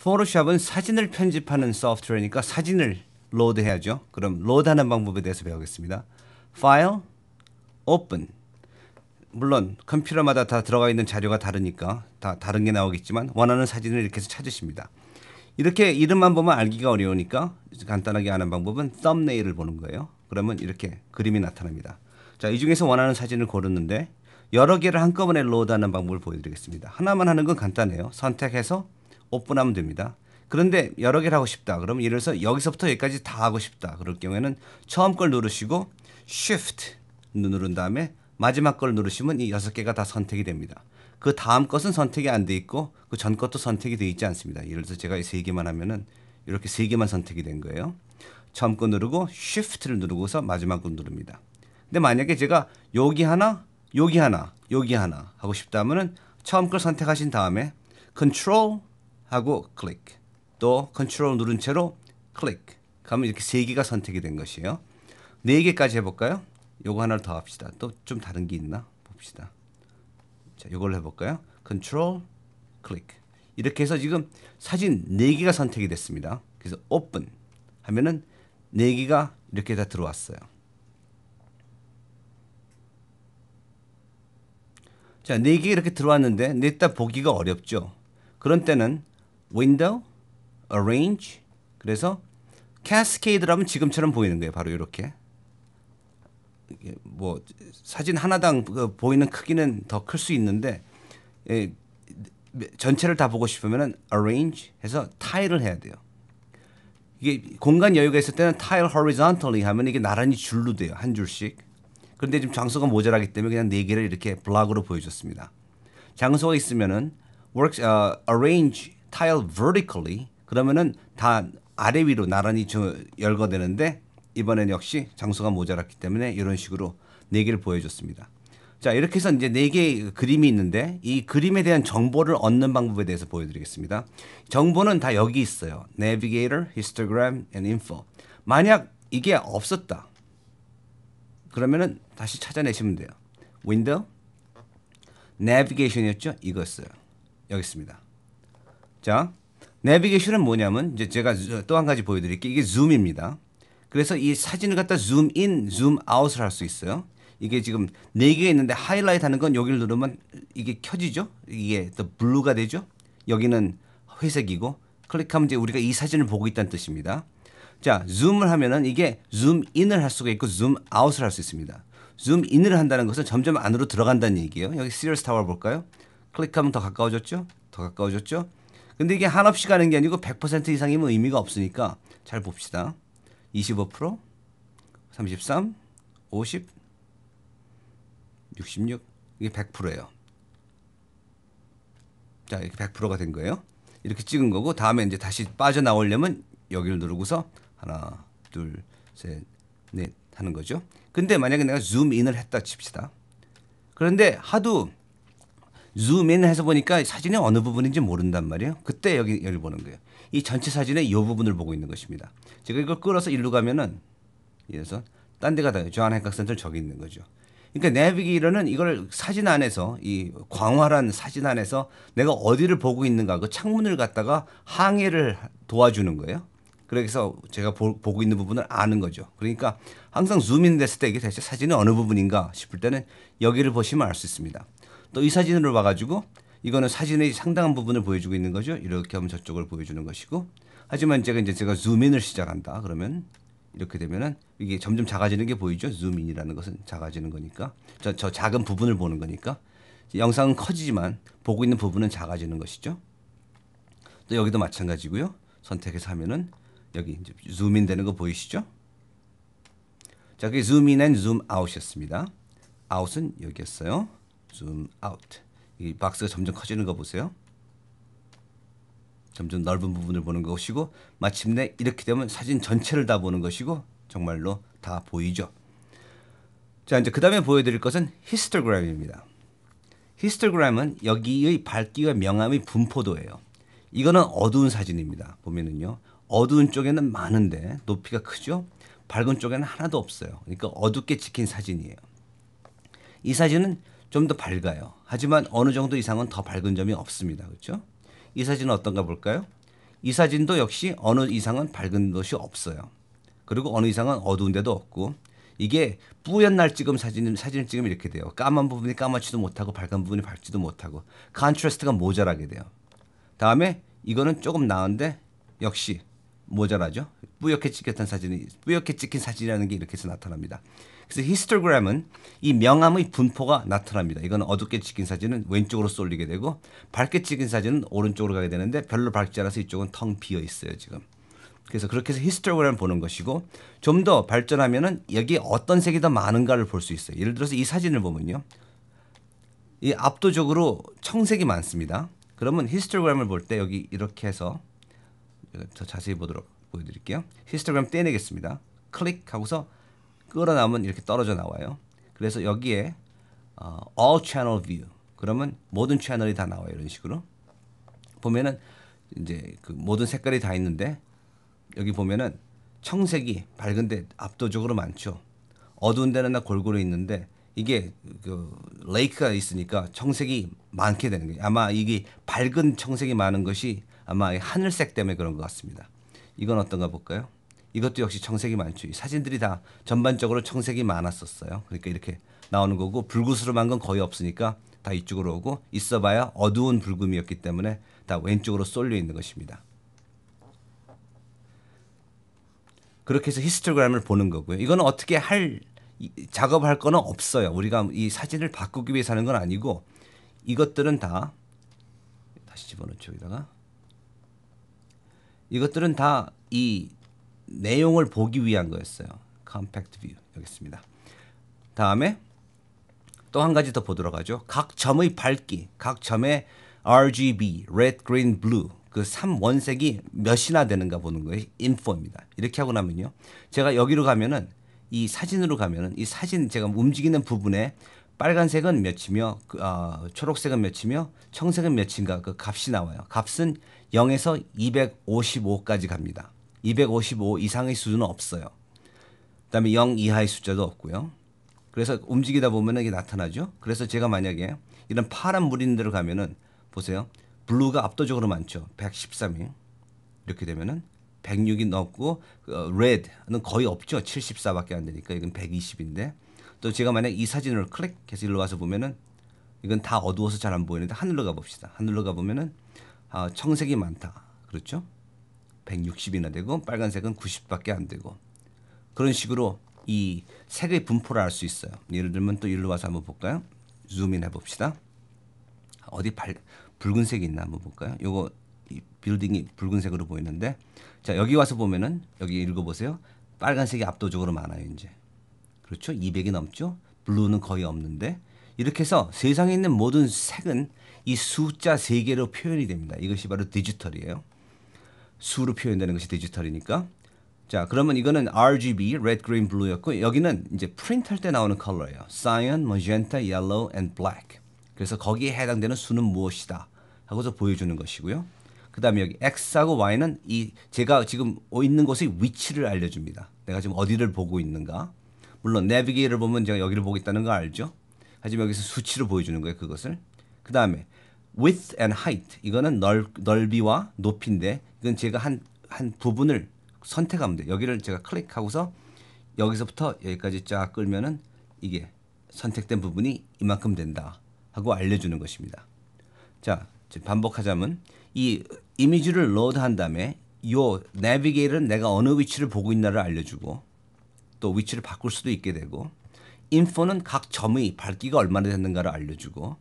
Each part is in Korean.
포토샵은 사진을 편집하는 소프트웨어니까 사진을 로드해야죠. 그럼 로드하는 방법에 대해서 배우겠습니다. 파일, 오픈. 물론 컴퓨터마다 다 들어가 있는 자료가 다르니까 다 다른 게 나오겠지만 원하는 사진을 이렇게 해서 찾으십니다. 이렇게 이름만 보면 알기가 어려우니까 간단하게 아는 방법은 썸네일을 보는 거예요. 그러면 이렇게 그림이 나타납니다. 자, 이 중에서 원하는 사진을 고르는데 여러 개를 한꺼번에 로드하는 방법을 보여드리겠습니다. 하나만 하는 건 간단해요. 선택해서 오픈하면 됩니다. 그런데 여러 개를 하고 싶다. 그러면 예를 들어서 여기서부터 여기까지 다 하고 싶다. 그럴 경우에는 처음 걸 누르시고 Shift 누른 다음에 마지막 걸 누르시면 이 6개가 다 선택이 됩니다. 그 다음 것은 선택이 안 돼 있고 그 전 것도 선택이 돼 있지 않습니다. 예를 들어서 제가 이 3개만 하면은 이렇게 3개만 선택이 된 거예요. 처음 거 누르고 Shift를 누르고서 마지막 거 누릅니다. 근데 만약에 제가 여기 하나, 여기 하나, 여기 하나 하고 싶다면은 처음 걸 선택하신 다음에 Control 하고 클릭, 또 Control 누른 채로 클릭 하면 이렇게 3개가 선택이 된 것이에요. 4개까지 해볼까요? 요거 하나를 더 합시다. 또 좀 다른 게 있나 봅시다. 자, 요걸로 해볼까요? Control 클릭. 이렇게 해서 지금 사진 4개가 선택이 됐습니다. 그래서 오픈 하면은 4개가 이렇게 다 들어왔어요. 자, 4개 이렇게 들어왔는데 냈다 보기가 어렵죠. 그런 때는 Window, Arrange, 그래서 Cascade라면 지금처럼 보이는 거예요. 바로 이렇게. 뭐 사진 하나당 보이는 크기는 더 클 수 있는데 전체를 다 보고 싶으면은 Arrange 해서 타일을 해야 돼요. 이게 공간 여유가 있을 때는 타일 horizontally 하면 이게 나란히 줄로 돼요. 한 줄씩. 그런데 지금 장소가 모자라기 때문에 그냥 4개를 이렇게 블록으로 보여줬습니다. 장소가 있으면은 arrange tile vertically 그러면은 다 아래 위로 나란히 열거되는데 이번엔 역시 장소가 모자랐기 때문에 이런 식으로 4개를 보여줬습니다. 자, 이렇게 해서 이제 4개의 그림이 있는데 이 그림에 대한 정보를 얻는 방법에 대해서 보여드리겠습니다. 정보는 다 여기 있어요. Navigator, Histogram, and Info. 만약 이게 없었다. 그러면은 다시 찾아내시면 돼요. Window, Navigation이었죠? 이거였어요. 여기 있습니다. 자, Navigation은 뭐냐면 이제 제가 또 한 가지 보여드릴게요. 이게 줌입니다. 그래서 이 사진을 갖다 줌인, 줌아웃을 할 수 있어요. 이게 지금 4개가 있는데 하이라이트 하는 건 여기를 누르면 이게 켜지죠. 이게 더 블루가 되죠. 여기는 회색이고 클릭하면 이제 우리가 이 사진을 보고 있다는 뜻입니다. 자, 줌을 하면은 이게 줌인을 할 수가 있고 줌아웃을 할 수 있습니다. 줌인을 한다는 것은 점점 안으로 들어간다는 얘기예요. 여기 시리얼스 타워 볼까요? 클릭하면 더 가까워졌죠? 더 가까워졌죠? 근데 이게 한없이 가는 게 아니고 100% 이상이면 의미가 없으니까 잘 봅시다. 25%, 33, 50, 66, 이게 100%예요. 자, 이렇게 100%가 된 거예요. 이렇게 찍은 거고 다음에 이제 다시 빠져나오려면 여기를 누르고서 하나, 둘, 셋, 넷 하는 거죠. 근데 만약에 내가 줌인을 했다 칩시다. 그런데 하도 줌인 해서 보니까 사진의 어느 부분인지 모른단 말이에요. 그때 여기 보는 거예요. 이 전체 사진의 이 부분을 보고 있는 것입니다. 제가 이걸 끌어서 일로 가면은 이래서 딴 데 가다 조한 핵각센터 저기 있는 거죠. 그러니까 내비게이터는 이걸 사진 안에서 이 광활한 사진 안에서 내가 어디를 보고 있는가 그 창문을 갖다가 항해를 도와주는 거예요. 그래서 제가 보고 있는 부분을 아는 거죠. 그러니까 항상 줌인 됐을 때 이게 대체 사진의 어느 부분인가 싶을 때는 여기를 보시면 알 수 있습니다. 또 이 사진으로 봐가지고 이거는 사진의 상당한 부분을 보여주고 있는 거죠. 이렇게 하면 저쪽을 보여주는 것이고 하지만 제가 줌인을 시작한다 그러면 이렇게 되면은 이게 점점 작아지는 게 보이죠. 줌인이라는 것은 작아지는 거니까 저 작은 부분을 보는 거니까 영상은 커지지만 보고 있는 부분은 작아지는 것이죠. 또 여기도 마찬가지고요. 선택해서 하면은 여기 이제 줌인 되는 거 보이시죠? 자, 그게 줌인 앤 줌아웃이었습니다. 아웃은 여기였어요. 줌아웃. 이 박스가 점점 커지는 거 보세요. 점점 넓은 부분을 보는 것이고 마침내 이렇게 되면 사진 전체를 다 보는 것이고 정말로 다 보이죠. 자, 이제 그 다음에 보여드릴 것은 히스토그램입니다. 히스토그램은 여기의 밝기와 명암의 분포도예요. 이거는 어두운 사진입니다. 보면은요. 어두운 쪽에는 많은데 높이가 크죠. 밝은 쪽에는 하나도 없어요. 그러니까 어둡게 찍힌 사진이에요. 이 사진은 좀 더 밝아요. 하지만 어느 정도 이상은 더 밝은 점이 없습니다. 그렇죠? 이 사진은 어떤가 볼까요? 이 사진도 역시 어느 이상은 밝은 것이 없어요. 그리고 어느 이상은 어두운 데도 없고 이게 뿌연 날 찍은 사진을 찍으면 이렇게 돼요. 까만 부분이 까맣지도 못하고 밝은 부분이 밝지도 못하고 컨트라스트가 모자라게 돼요. 다음에 이거는 조금 나은데 역시 모자라죠. 뿌옇게 찍힌 사진이라는 게 이렇게 해서 나타납니다. 그래서 히스토그램은 이 명암의 분포가 나타납니다. 이건 어둡게 찍힌 사진은 왼쪽으로 쏠리게 되고 밝게 찍힌 사진은 오른쪽으로 가게 되는데 별로 밝지 않아서 이쪽은 텅 비어 있어요, 지금. 그래서 그렇게 해서 히스토그램을 보는 것이고 좀 더 발전하면은 여기에 어떤 색이 더 많은가를 볼 수 있어요. 예를 들어서 이 사진을 보면요. 이 압도적으로 청색이 많습니다. 그러면 히스토그램을 볼 때 여기 이렇게 해서 더 자세히 보여드릴게요. 히스토그램 떼내겠습니다. 클릭하고서 끌어나오면 이렇게 떨어져 나와요. 그래서 여기에 All Channel View 그러면 모든 채널이 다 나와요. 이런 식으로 보면은 이제 그 모든 색깔이 다 있는데 여기 보면은 청색이 밝은데 압도적으로 많죠. 어두운 데는 다 골고루 있는데 이게 그 레이크가 있으니까 청색이 많게 되는 거예요. 아마 이게 밝은 청색이 많은 것이 아마 하늘색 때문에 그런 것 같습니다. 이건 어떤가 볼까요? 이것도 역시 청색이 많죠. 이 사진들이 다 전반적으로 청색이 많았었어요. 그러니까 이렇게 나오는 거고 불구스름한 건 거의 없으니까 다 이쪽으로 오고 있어봐야 어두운 불금이었기 때문에 다 왼쪽으로 쏠려 있는 것입니다. 그렇게 해서 히스토그램을 보는 거고요. 이거는 어떻게 작업할 거는 없어요. 우리가 이 사진을 바꾸기 위해서 하는 건 아니고 이것들은 다 다시 집어넣죠. 여기다가 이것들은 다 이 내용을 보기 위한 거였어요. 컴팩트 뷰 여기 있습니다. 다음에 또 한 가지 더 보도록 하죠. 각 점의 밝기, 각 점의 RGB, Red, Green, Blue 그 3원색이 몇이나 되는가 보는 거예요. 인포입니다. 이렇게 하고 나면요. 제가 여기로 가면은 이 사진으로 가면은 이 사진 제가 움직이는 부분에 빨간색은 몇이며 초록색은 몇이며 청색은 몇인가 그 값이 나와요. 값은 0에서 255까지 갑니다. 255 이상의 수준은 없어요. 그다음에 0 이하의 숫자도 없고요. 그래서 움직이다 보면은 이게 나타나죠. 그래서 제가 만약에 이런 파란 물 있는 데로 가면은 보세요. 블루가 압도적으로 많죠. 113이 이렇게 되면은 106이 넘고 레드는 거의 없죠. 74밖에 안 되니까 이건 120인데 또 제가 만약 이 사진을 클릭해서 일로 와서 보면은 이건 다 어두워서 잘 안 보이는데 하늘로 가 봅시다. 하늘로 가 보면은 청색이 많다. 그렇죠? 160이나 되고 빨간색은 90밖에 안 되고 그런 식으로 이 색의 분포를 알 수 있어요. 예를 들면 또 일로 와서 한번 볼까요? 줌인 해봅시다. 어디 붉은색이 있나 한번 볼까요? 요거 이 빌딩이 붉은색으로 보이는데 자 여기 와서 보면은 여기 읽어보세요. 빨간색이 압도적으로 많아요. 이제 그렇죠? 200이 넘죠? 블루는 거의 없는데 이렇게 해서 세상에 있는 모든 색은 이 숫자 3개로 표현이 됩니다. 이것이 바로 디지털이에요. 수로 표현되는 것이 디지털이니까. 자, 그러면 이거는 RGB, Red, Green, Blue였고 여기는 이제 프린트할 때 나오는 컬러예요. Cyan, Magenta, Yellow, and Black. 그래서 거기에 해당되는 수는 무엇이다 하고서 보여주는 것이고요. 그 다음에 여기 X하고 Y는 제가 지금 있는 곳의 위치를 알려줍니다. 내가 지금 어디를 보고 있는가. 물론 내비게이터를 보면 제가 여기를 보고 있다는 거 알죠. 하지만 여기서 수치로 보여주는 거예요. 그것을. 그 다음에 width and height 이거는 넓이와 높이인데 이건 제가 한 부분을 선택하면 돼요. 여기를 제가 클릭하고서 여기서부터 여기까지 쫙 끌면은 이게 선택된 부분이 이만큼 된다 하고 알려주는 것입니다. 자, 반복하자면 이 이미지를 로드한 다음에 요 내비게이터는 내가 어느 위치를 보고 있나를 알려주고 또 위치를 바꿀 수도 있게 되고 인포는 각 점의 밝기가 얼마나 됐는가를 알려주고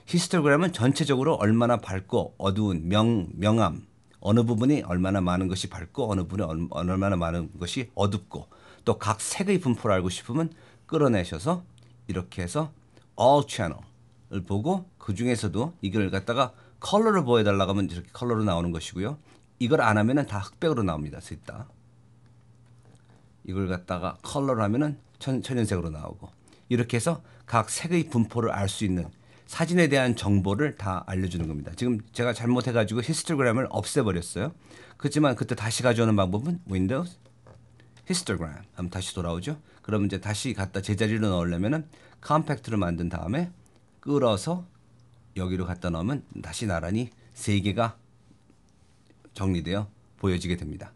히스토그램은 전체적으로 얼마나 밝고 어두운 명암 어느 부분이 얼마나 많은 것이 밝고 어느 부분이 얼마나 많은 것이 어둡고 또 각 색의 분포를 알고 싶으면 끌어내셔서 이렇게 해서 all channel을 보고 그 중에서도 이걸 갖다가 컬러를 보여달라고 하면 이렇게 컬러로 나오는 것이고요. 이걸 안 하면은 다 흑백으로 나옵니다. 셋 다. 이걸 갖다가 컬러로 하면은 천연색으로 나오고 이렇게 해서 각 색의 분포를 알 수 있는 사진에 대한 정보를 다 알려주는 겁니다. 지금 제가 잘못해가지고 히스토그램을 없애버렸어요. 그렇지만 그때 다시 가져오는 방법은 Windows, Histogram 하면 다시 돌아오죠. 그러면 이제 다시 갖다 제자리로 넣으려면은 컴팩트를 만든 다음에 끌어서 여기로 갖다 넣으면 다시 나란히 3개가 정리되어 보여지게 됩니다.